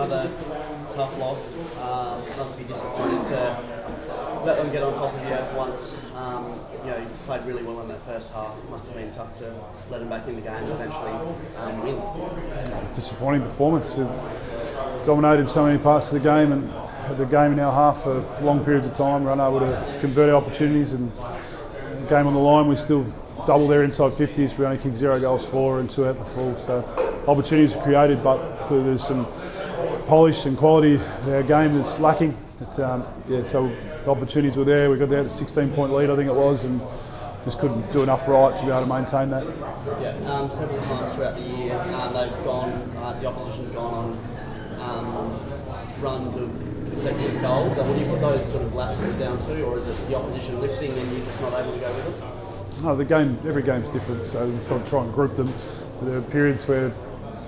another tough loss. Must be disappointing to let them get on top of you once. You played really well in that first half. It must have been tough to let them back in the game and eventually win. It was a disappointing performance. We've dominated so many parts of the game and had the game in our half for long periods of time. We're unable to convert our opportunities, and the game on the line, we still double their inside 50s. We only kicked 0 goals for and 2 out the full. So opportunities were created, but there's some polish and quality of our game that's lacking. So the opportunities were there. We got down to 16-point lead, I think it was, and just couldn't do enough right to be able to maintain that. Yeah, several times throughout the year, they've gone. The opposition's gone on runs of consecutive goals. Would you put those sort of lapses down to, or is it the opposition lifting and you're just not able to go with it? No, every game's different, so we sort of try and group them. There are periods where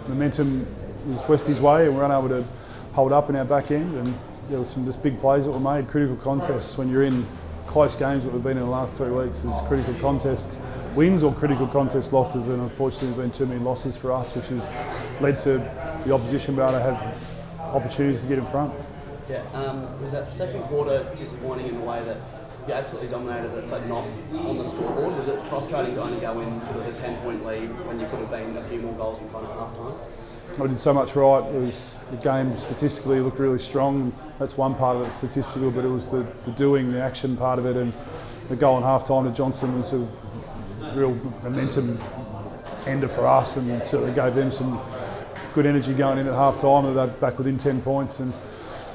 momentum was Westie's way and we're unable to hold up in our back end, and there were some just big plays that were made, critical contests. When you're in close games that we've been in the last 3 weeks, there's critical contest wins or critical contest losses, and unfortunately there's been too many losses for us, which has led to the opposition being able to have opportunities to get in front. Yeah, was that second quarter disappointing in the way that you absolutely dominated it but not on the scoreboard? Was it frustrating to only go in sort of a 10-point lead when you could have been a few more goals in front at half time? I did so much right. The game statistically looked really strong. That's one part of it, statistical, but it was the doing, the action part of it, and the goal in half time to Johnson was a real momentum ender for us, and certainly gave them some good energy going in at half time, and they're back within 10 points. And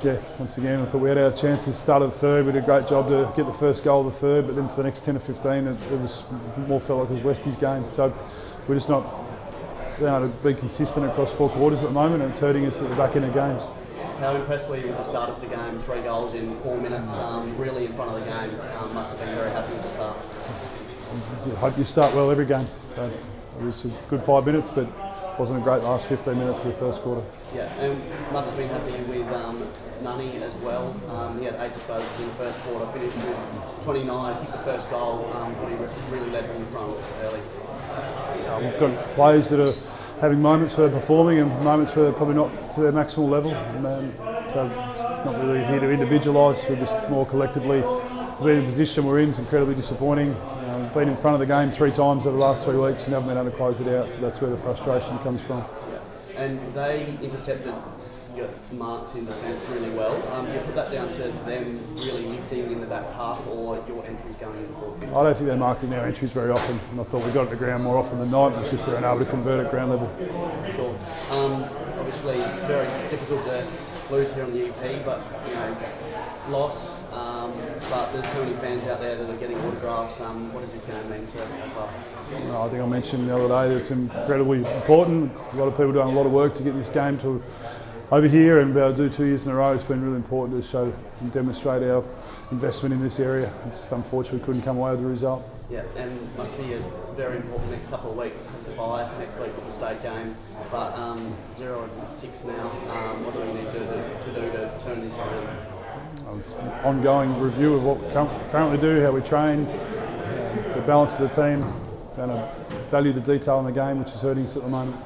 yeah, once again, I thought we had our chances. Started the third, we did a great job to get the first goal of the third, but then for the next 10 or 15, it was more felt like it was Westie's game. So we're just not being able to be consistent across 4 quarters at the moment, and it's hurting us at the back end of games. How impressed were you with the start of the game? 3 goals in 4 minutes, really in front of the game. Must have been very happy with the start. I hope you start well every game. So it was a good 5 minutes, but wasn't a great last 15 minutes of the first quarter. Yeah, and must have been happy with Nunny as well. He had 8 disposals in the first quarter, finished with 29, kicked the first goal, but he really led from the front early. We've got players that are having moments where they're performing and moments where they're probably not to their maximal level. So it's not really here to individualise, we're just more collectively to be in the position we're in. It's incredibly disappointing. We've been in front of the game 3 times over the last 3 weeks and haven't been able to close it out, so that's where the frustration comes from. Yeah. And they intercepted your marks in defence really well. Do you put that down to them really lifting in the back half, or your entries going in the forward? I don't think they marked in our entries very often, and I thought we got it to ground more often than not. It was just we weren't able to convert at ground level. Sure. Obviously, it's very difficult to lose here on the EP, but loss. But there's so many fans out there that are getting autographs. What does this game mean to our club? I think I mentioned the other day that it's incredibly important. A lot of people doing a lot of work to get this game to over here, and be able to do 2 years in a row. It's been really important to show and demonstrate our investment in this area. It's unfortunate we couldn't come away with the result. Yeah, and must be a very important next couple of weeks. Bye next week with the state game, but 0-6 now. What do we need to do to turn this around? It's an ongoing review of what we currently do, how we train, the balance of the team, and value the detail in the game, which is hurting us at the moment.